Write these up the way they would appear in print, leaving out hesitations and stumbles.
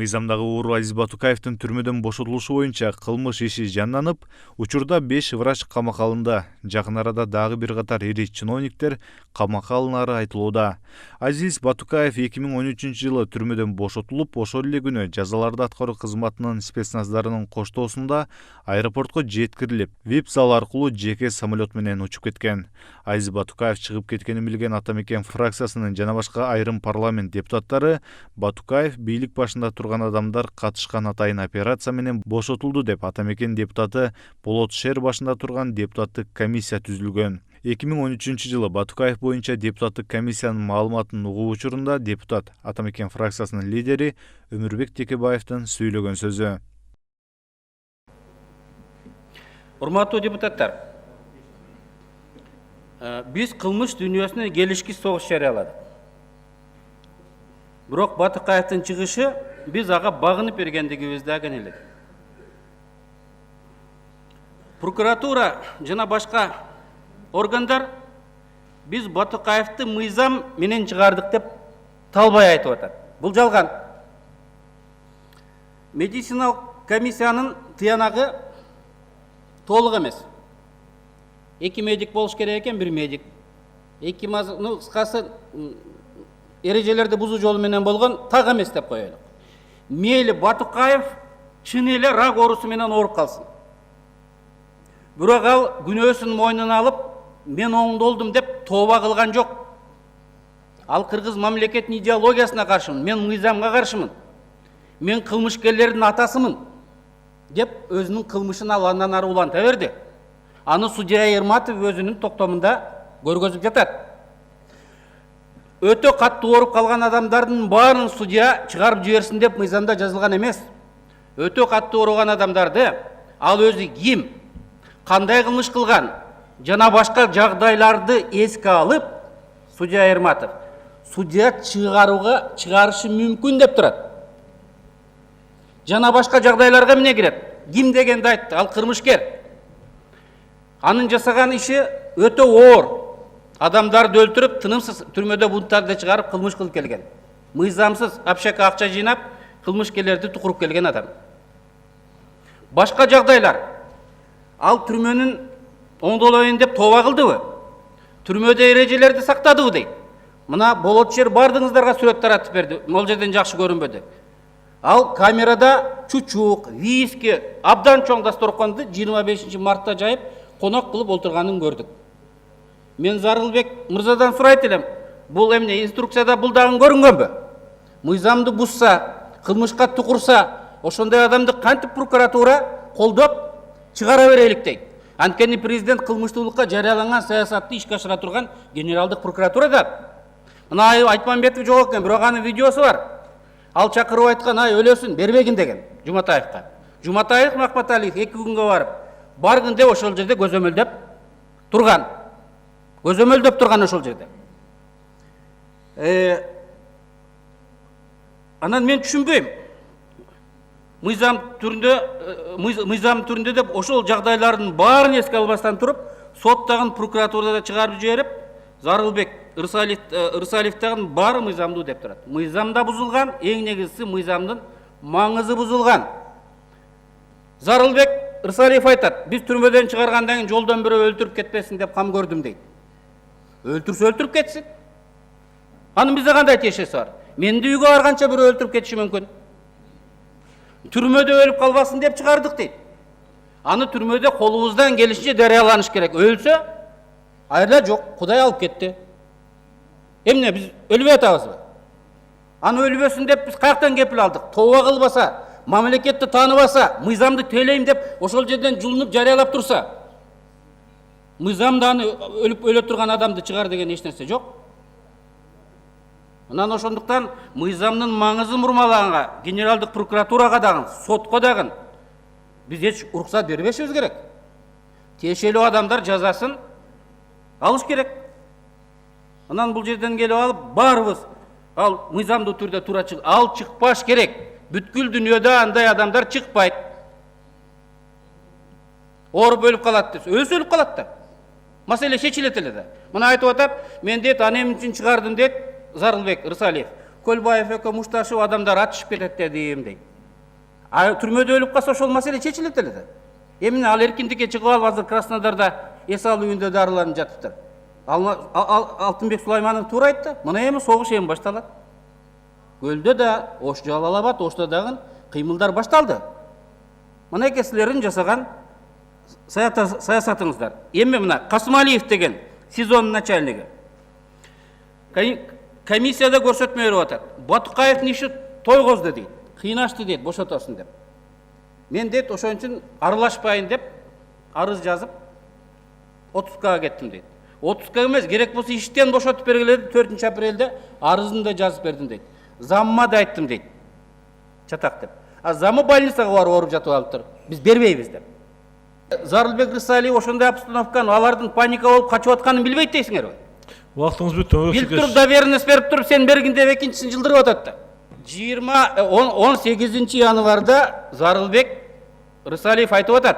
Мыйзамдагы Ууру Азиз Батукаевдин түрмөдөн бошотулушу боюнча кылмыш иши жанданып, учурда 5 врач камакка алынды. Жакын арада дагы бир катар ири чиновниктер камакка алынары айтылууда. Азиз Батукаев 2013-жылы түрмөдөн бошотулуп, ошол эле күнү жазаларды аткаруу кызматынын спецназдарынын коштоосунда аэропортко жеткирилип, VIP зал аркылуу жеке самолет менен учуп кеткен. Азиз Батукаев чыгып кеткенин билген Атамекен фракциясынын жана башка айрым парламент депутаттары Батукаев бийлик башында турган адамдар катышкан атайын операция менен бошотулду деп Атамекен депутаты Болот Шер башында турган депутаттык комиссия түзүлгөн. 2013-жылы Батукаев боюнча депутаттык комиссиянын маалыматын угуу учурунда депутат Атамекен фракциясынын лидери Өмүрбек Текебаевдин сүйлөгөн сөзү. Урматтуу депутаттар, биз кылмыш дүйнөсүнө келишкис согуш жарыяладык. Бирок Батукаевдин чыгышы биз ага багынып бергендигибизди агенеледик. Прокуратура жана башка органдар биз Батукаевди мыйзам менен чыгардык деп талбай айтып атат. Бул жалган. Медициналык комиссиянын тыянагы толук эмес. 2 медик болуш керек экен, 1 медик. 2 кыскасы эрежелерди бузуу жолу менен болгон так эмес деп коелук. Мейли Батукаев чын эле рак оорусу менен ооруп калсын. Бирок ал күнөөсүн мойнуна алып, мен оңдолдум деп тооба кылган жок. Ал кыргыз мамлекетинин идеологиясына каршымын, мен мыйзамга каршымын. Мен кылмышкерлердин атасымын деп өзүнүн кылмышын ал андан ары уланта берди. Аны судья Ерматов өзүнүн токтомунда көргөзүп жатат. Өтө катуу ооруп калган адамдардын баарын судья чыгарып жиберсин деп мыйзамда жазылган эмес. Өтө катуу ооруган адамдарды ал өзү ким, кандай кылмыш кылган жана башка жагдайларды эске алып, судья Ерматов судья чыгарышы мүмкүн деп турат. Жана башка жагдайларга эмне кирет? Ким дегенди айтты, ал кылмышкер. Анын жасаган иши өтө оор. Адамдарды өлтүрүп, тынымсыз түрмөдө бунттарды чыгарып кылмыш кылып келген. Мыйзамсыз апшака акча жыйнап, кылмышкерлерди тукуруп келген адам. Башка жагдайлар. Ал түрмөнүн оңдолоюн деп тооба кылдыбы? Түрмөдө эрежелерди сактадыбы дейт. Мына Болот Шер бардыңыздарга сүрөт таратып берди. Могул жерден жакшы көрүнбөдү. Ал камерада чучук, виски, абдан чоң дасторконду 25 мартта жайып, конок кылып олтурганын көрдүк. Мен Зарылбек мырзадан сурайт элем, бул эмне инструкцияда бул дагы көрүнгөнбү? Мыйзамды бузса, кылмышка тукурса, ошондой адамды кантип прокуратура колдоп чыгара берелик дейт. Анткени президент кылмыштуулукка жарыяланган саясатты ишке ашыра турган генералдык прокуратурада. Мына Айтмамбетов жок экен, бирок анын видеосу бар. Ал чакырып айткан, өлөсүн бербегин деген Жуматаевка. Жуматаев Макматалиев 2 күнгө барып, баргын деп ошол жерде көзөмөлдөп турган. Көзөмөлдөп турган ошол жерде. Анан мен түшүнбөйм. Мыйзам түрүндө деп ошол жагдайлардын баарын эске албастан туруп, соттагын прокуратурада чыгарып жиберип, Зарылбек Ырсалиевдин баары мыйзамдуу деп турат. Мыйзамда бузулган, эң негизгиси мыйзамдын маңызы бузулган. Зарылбек Ырсалиев айтат, биз түрмөдөн чыгаргандан кийин жолдон бирөө өлтүрүп кетпесин деп кам көрдүм дейт. Өлтүрсө өлтүрүп кетсин. Анын бизде кандай тиешеси бар? Менди үйгө барганча бирөө өлтүрүп кетиши мүмкүн. Түрмөдө өлүп калбасын деп чыгардык дейт. Аны түрмөдө колубуздан келишинче дарыяланыш керек. Өлсө, айырда жок, Кудай алып кетти. Эмне биз өлбөй атабызбы? Аны өлбөсүн деп биз каяктан кепил алдык? Тооба кылбаса, мамлекетти тааныбаса, мыйзамды тейлейм деп ошол жерден жылынып жарыялап турса, мыйзамда аны өлө турган адамды чыгар деген эч нерсе жок. Анан ошондуктан мыйзамдын маңызын бурмалаганга, генералдык прокуратурага дагы, сотко дагы биз эч уруксат бербешибиз керек. Тиешелүү адамдар жазасын алыш керек. Анан бул жерден келип алып, баарыбыз ал мыйзамдуу түрдө туура чык, ал чыкпаш керек. Бүткүл дүйнөдө андай адамдар чыкпайт. Ооруп өлүп калат десе, өзү өлүп калат да. Маселе чечилет эле да. Мына айтып атат, мен дейт аны эмне үчүн чыгардым дейт Зарылбек Ырсалиев. Көлбаев экөө мушташып адамдар атышып кетет дедим дейт. А түрмөдө өлүп калса ошол маселе чечилет эле да. Эмне ал эркиндикке чыгып алып азыр Краснодарда эс алуу үйүндө дарыланып жатыптыр. Алтынбек Сулайманов туура айтты. Мына эми согуш эми башталат. Көлдө да, Ош Жалал Абад, Ошто дагы кыймылдар башталды. Мына силердин жасаган саясатыңыздар. Эми мына Касымалиев деген СИЗОнун начальниги комиссияда көрсөтмө берип атат. Батукаевдин иши тойгозду дейт. Кыйнашты дейт, бошотосун деп. Мен дейт ошон үчүн аралашпайын деп арыз жазып 30К кеттим дейт. 30К эмес, керек болсо иштен бошотуп бергиле деп 4 апрелде арызымды да жазып бердим дейт. Замма да айттым дейт. Чатак деп. А замы больницага барып ооруп жатып алыптыр. Биз бербейбиз деп. Зарылбек Рысалиев ошондой обстановканы, алардын паника болуп качып атканын билбейт дейсиңерби? Убактыңыз бүттү. Билип туруп доверенность берип туруп сен бергин деп экинчисин жылдырып атат да. 18 январда Зарылбек Рысалиев айтып атат.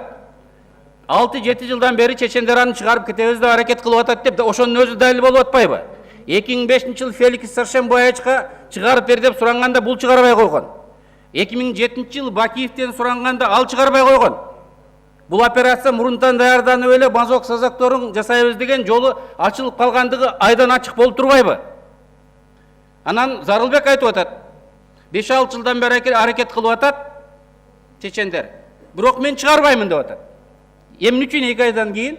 6-7 жылдан бери чечендер аны чыгарып кетебиз деп аракет кылып атат деп, ошонун өзү далил болуп атпайбы? 2005-жылы Феликс Саршенбаевичка чыгарып бер деп суранганда бул чыгарбай койгон. 2007-жылы Бакиевден суранганда ал чыгарбай койгон. Бул операция мурунтан даярданып эле мазок сазакторун жасайбыз деген жолу ачылып калгандыгы айдан ачык болуп турбайбы? Анан Зарылбек айтып атат. 5-6 жылдан бери аракет кылып атат чечендер. Бирок мен чыгарбаймын деп атат. Эмне үчүн 2 айдан кийин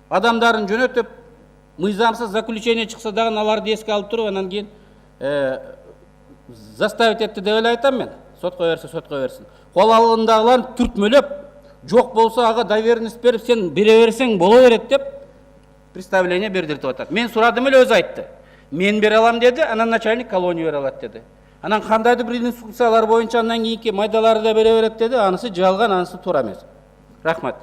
адамдарын жөнөтүп, мыйзамсыз заключение чыкса дагы аларды эске алып туруп, анан кийин заставить этти деп эле айтам мен. Сотко берсин. Кол алындагыларын түртмөлөп, жок болсо ага доверенность берип, сен бере берсең боло берет деп представление бердиртип атат. Мен сурадым эле, өзү айтты. Мен бере алам деди, анан начальник колония бере алат деди. Анан кандайдыр бир инструкциялар боюнча андан кийинки майдаларды да бере берет деди. Анысы жалган, анысы туура эмес. Рахмат.